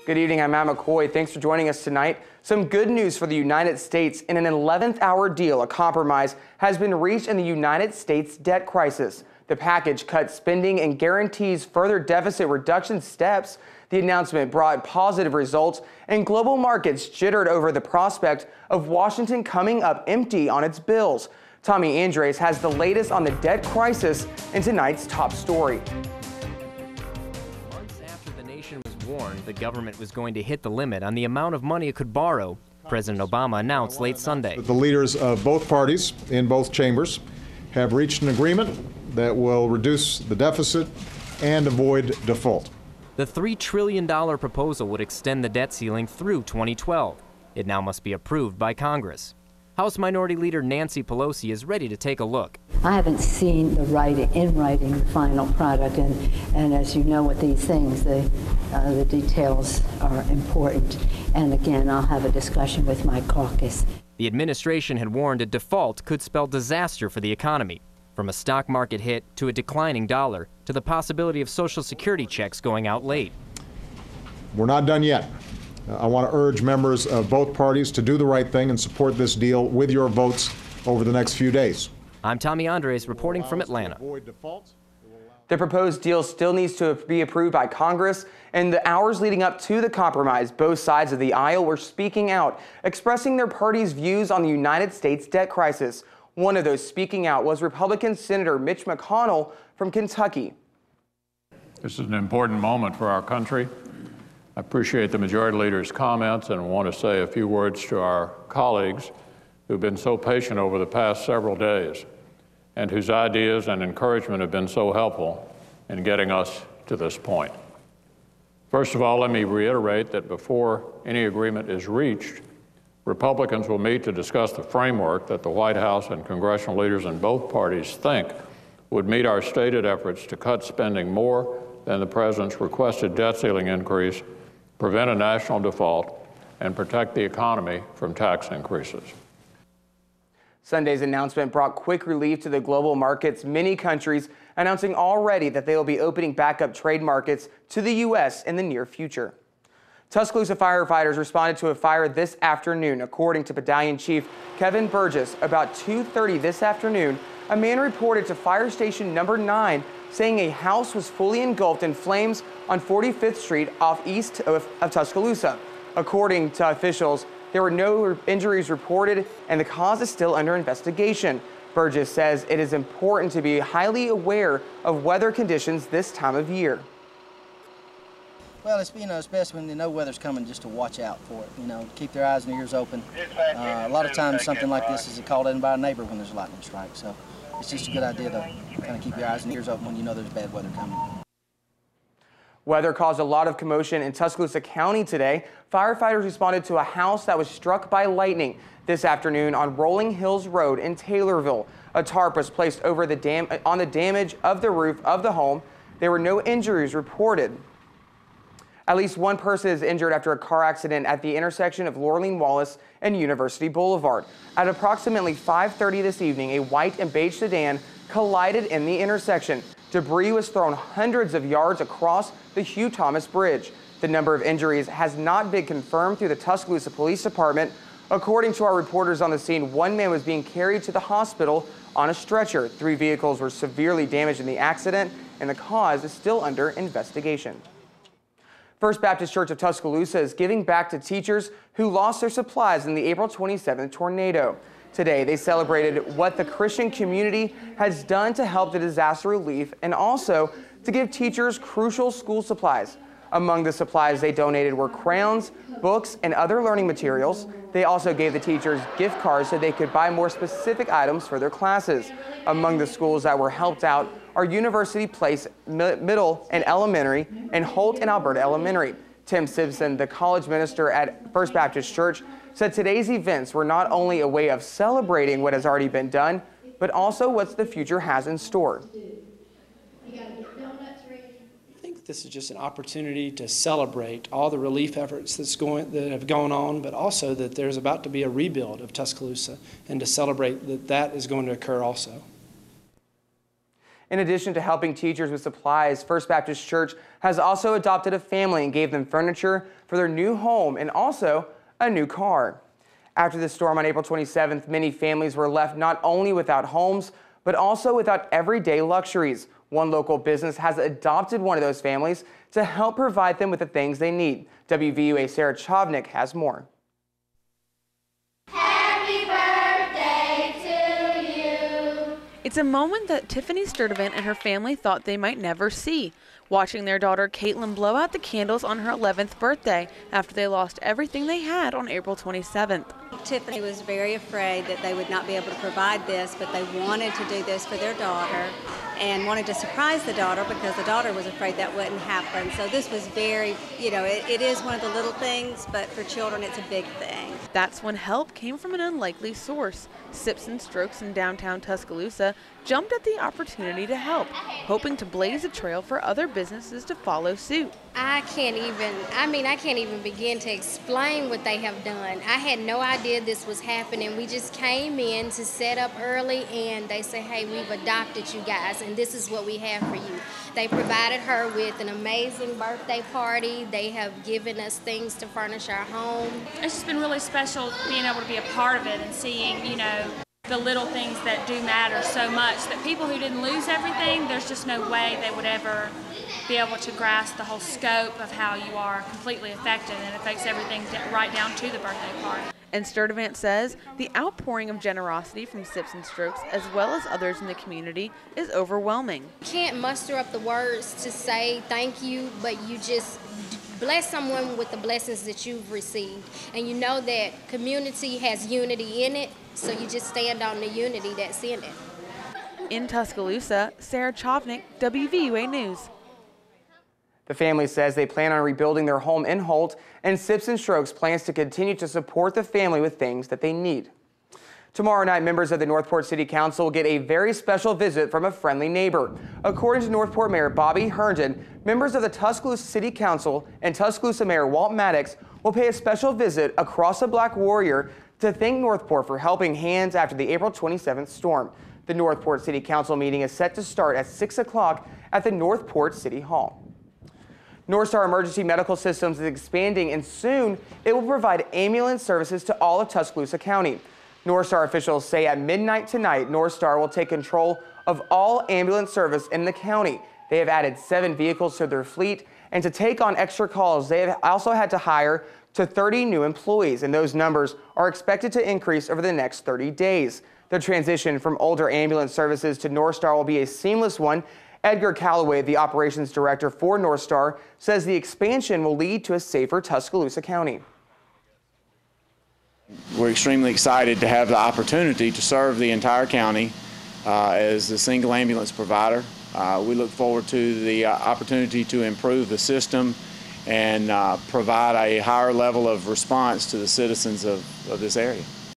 Good evening, I'm Matt McCoy. Thanks for joining us tonight. Some good news for the United States. In an 11th hour deal, a compromise has been reached in the United States debt crisis. The package cuts spending and guarantees further deficit reduction steps. The announcement brought positive results, and global markets jittered over the prospect of Washington coming up empty on its bills. Tommy Andres has the latest on the debt crisis in tonight's top story. Months after the nation was warned the government was going to hit the limit on the amount of money it could borrow, President Obama announced late Sunday. The leaders of both parties in both chambers have reached an agreement that will reduce the deficit and avoid default. The $3 trillion proposal would extend the debt ceiling through 2012. It now must be approved by Congress. House Minority Leader Nancy Pelosi is ready to take a look. I haven't seen the writing, the final product, and as you know with these things, the details are important. And again, I'll have a discussion with my caucus. The administration had warned a default could spell disaster for the economy, from a stock market hit to a declining dollar to the possibility of Social Security checks going out late. We're not done yet. I want to urge members of both parties to do the right thing and support this deal with your votes over the next few days. I'm Tommy Andres reporting from Atlanta. The proposed deal still needs to be approved by Congress. In the hours leading up to the compromise, both sides of the aisle were speaking out, expressing their party's views on the United States debt crisis. One of those speaking out was Republican Senator Mitch McConnell from Kentucky. This is an important moment for our country. I appreciate the Majority Leader's comments and want to say a few words to our colleagues who've been so patient over the past several days and whose ideas and encouragement have been so helpful in getting us to this point. First of all, let me reiterate that before any agreement is reached, Republicans will meet to discuss the framework that the White House and congressional leaders in both parties think would meet our stated efforts to cut spending more than the President's requested debt ceiling increase, prevent a national default, and protect the economy from tax increases. Sunday's announcement brought quick relief to the global markets, many countries announcing already that they will be opening back up trade markets to the U.S. in the near future. Tuscaloosa firefighters responded to a fire this afternoon. According to Battalion Chief Kevin Burgess, about 2:30 this afternoon, a man reported to Fire Station Number 9 saying a house was fully engulfed in flames on 45th Street off east of Tuscaloosa. According to officials, there were no injuries reported and the cause is still under investigation. Burgess says it is important to be highly aware of weather conditions this time of year. Well, it's, especially when they know weather's coming, just to watch out for it, keep their eyes and ears open. A lot of times something like this is called in by a neighbor when there's a lightning strike, so it's just a good idea to kind of keep your eyes and ears open when you know there's bad weather coming. Weather caused a lot of commotion in Tuscaloosa County today. Firefighters responded to a house that was struck by lightning this afternoon on Rolling Hills Road in Taylorville. A tarp was placed over on the damage of the roof of the home. There were no injuries reported. At least one person is injured after a car accident at the intersection of Lorleen Wallace and University Boulevard. At approximately 5:30 this evening, a white and beige sedan collided in the intersection. Debris was thrown hundreds of yards across the Hugh Thomas Bridge. The number of injuries has not been confirmed through the Tuscaloosa Police Department. According to our reporters on the scene, one man was being carried to the hospital on a stretcher. 3 vehicles were severely damaged in the accident, and the cause is still under investigation. First Baptist Church of Tuscaloosa is giving back to teachers who lost their supplies in the April 27th tornado. Today, they celebrated what the Christian community has done to help the disaster relief and also to give teachers crucial school supplies. Among the supplies they donated were crayons, books, and other learning materials. They also gave the teachers gift cards so they could buy more specific items for their classes. Among the schools that were helped out are University Place Middle and Elementary and Holt and Alberta Elementary. Tim Simpson, the college minister at First Baptist Church, said today's events were not only a way of celebrating what has already been done, but also what the future has in store. I think this is just an opportunity to celebrate all the relief efforts that have gone on, but also that there's about to be a rebuild of Tuscaloosa, and to celebrate that is going to occur also. In addition to helping teachers with supplies, First Baptist Church has also adopted a family and gave them furniture for their new home and also a new car. After the storm on April 27th, many families were left not only without homes, but also without everyday luxuries. One local business has adopted one of those families to help provide them with the things they need. WVUA Sarah Chavnik has more. Happy birthday to you. It's a moment that Tiffany Sturdivant and her family thought they might never see, watching their daughter Caitlin blow out the candles on her 11th birthday after they lost everything they had on April 27th. Tiffany was very afraid that they would not be able to provide this, but they wanted to do this for their daughter and wanted to surprise the daughter because the daughter was afraid that wouldn't happen. So this was very, it is one of the little things, but for children it's a big thing. That's when help came from an unlikely source. Sips and Strokes in downtown Tuscaloosa jumped at the opportunity to help, hoping to blaze a trail for other businesses to follow suit. I can't even begin to explain what they have done. I had no idea this was happening. We just came in to set up early and they say, hey, we've adopted you guys and this is what we have for you. They provided her with an amazing birthday party. They have given us things to furnish our home. It's just been really special being able to be a part of it and seeing, the little things that do matter so much that people who didn't lose everything, there's just no way they would ever be able to grasp the whole scope of how you are completely affected, and it affects everything right down to the birthday party. And Sturdivant says the outpouring of generosity from Sips and Strokes, as well as others in the community, is overwhelming. Can't muster up the words to say thank you, but you just bless someone with the blessings that you've received. And you know that community has unity in it, so you just stand on the unity that's in it. In Tuscaloosa, Sarah Chavnik, WVUA News. The family says they plan on rebuilding their home in Holt, and Sips and Strokes plans to continue to support the family with things that they need. Tomorrow night, members of the Northport City Council will get a very special visit from a friendly neighbor. According to Northport Mayor Bobby Herndon, members of the Tuscaloosa City Council and Tuscaloosa Mayor Walt Maddox will pay a special visit across the Black Warrior to thank Northport for helping hands after the April 27th storm. The Northport City Council meeting is set to start at 6 o'clock at the Northport City Hall. Northstar Emergency Medical Systems is expanding, and soon it will provide ambulance services to all of Tuscaloosa County. Northstar officials say at midnight tonight, Northstar will take control of all ambulance service in the county. They have added 7 vehicles to their fleet, and to take on extra calls, they have also had to hire to 30 new employees, and those numbers are expected to increase over the next 30 days. The transition from older ambulance services to Northstar will be a seamless one. Edgar Calloway, the operations director for Northstar, says the expansion will lead to a safer Tuscaloosa County. We're extremely excited to have the opportunity to serve the entire county as a single ambulance provider. We look forward to the opportunity to improve the system and provide a higher level of response to the citizens of this area.